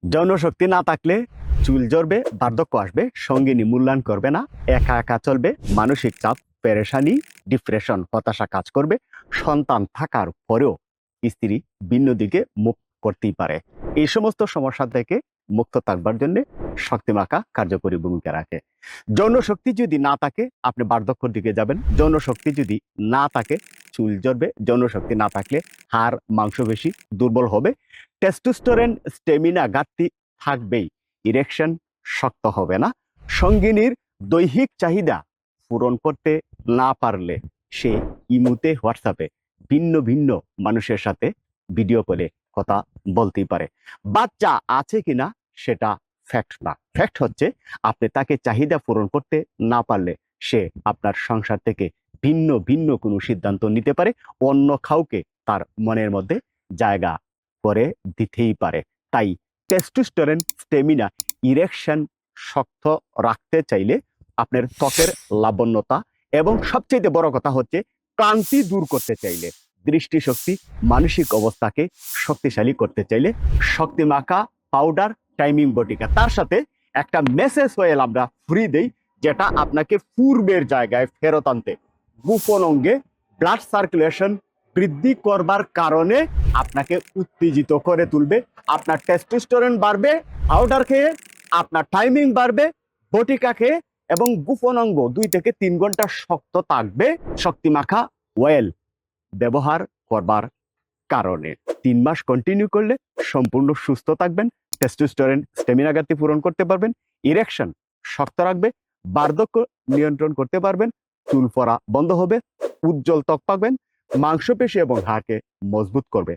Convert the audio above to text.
যৌনশক্তি না থাকলে চুল ঝরবে, বার্ধক্য আসবে, সঙ্গিনী মূল্যায়ন করবে না, একা একা চলবে, মানসিক চাপ, পেরেশানি, ডিপ্রেশন, হতাশা কাজ করবে। সন্তান থাকার পরেও স্ত্রী ভিন্ন দিকে মুখ করতেই পারে। এই সমস্ত সমস্যা থেকে মুক্ত থাকবার জন্য শক্তিমাখা কার্যকরী ভূমিকা রাখে। যৌনশক্তি যদি না থাকে আপনি বার্ধক্যের দিকে যাবেন। যৌনশক্তি যদি না থাকে চুল ঝরবে। যৌনশক্তি না থাকলে হাড় মাংসপেশি দুর্বল হবে। টেস্টোস্টেরন স্টেমিনা ঘাটতি থাকবেই। ইরেকশন শক্ত হবে না। সঙ্গিনীর দৈহিক চাহিদা পূরণ করতে না পারলে সে ইমুতে, হোয়াটসঅ্যাপে ভিন্ন ভিন্ন মানুষের সাথে ভিডিও কলে কথা বলতেই পারে। বাচ্চা আছে কিনা সেটা ফ্যাক্ট না। ফ্যাক্ট হচ্ছে আপনি তাকে চাহিদা পূরণ করতে না পারলে সে আপনার সংসার থেকে ভিন্ন ভিন্ন কোনো সিদ্ধান্ত নিতে পারে। অন্য কাউকে তার মনের মধ্যে জায়গা করে দিতেই পারে। তাই টেস্টোস্টেরন স্টেমিনা, ইরেকশন শক্ত রাখতে চাইলে আপনার ত্বকের লাবণ্যতা এবং সবচেয়ে বড় কথা হচ্ছে ক্লান্তি দূর করতে চাইলে, দৃষ্টিশক্তি, মানসিক অবস্থাকে শক্তিশালী করতে চাইলে শক্তিমাখা পাউডার টাইমিং বটিকা, তার সাথে একটা মেসেজ অয়েল আমরা ফ্রি দেই, যেটা আপনাকে পূর্বের জায়গায় ফেরত আনতে, গোপন অঙ্গে ব্লাড সার্কুলেশন বৃদ্ধি করবার কারণে আপনাকে উত্তেজিত করে তুলবে। আপনার টেস্টোস্টেরন বাড়বে পাউডার খেয়ে, আপনার টাইমিং বাড়বে বটিকা খেয়ে, এবং গোপন অঙ্গ 2 থেকে 3 ঘন্টা শক্ত থাকবে শক্তিমাখা অয়েল ব্যবহার করবার কারণে। 3 মাস কন্টিনিউ করলে সম্পূর্ণ সুস্থ থাকবেন। টেস্টোস্টেরন স্টেমিনা ঘাটতি পূরণ করতে পারবেন। ইরেকশন শক্ত রাখবে। বার্ধক্য নিয়ন্ত্রণ করতে পারবেন। চুল পড়া বন্ধ হবে। উজ্জ্বল ত্বক পাবেন। মাংসপেশি এবং হাড়কে মজবুত করবে।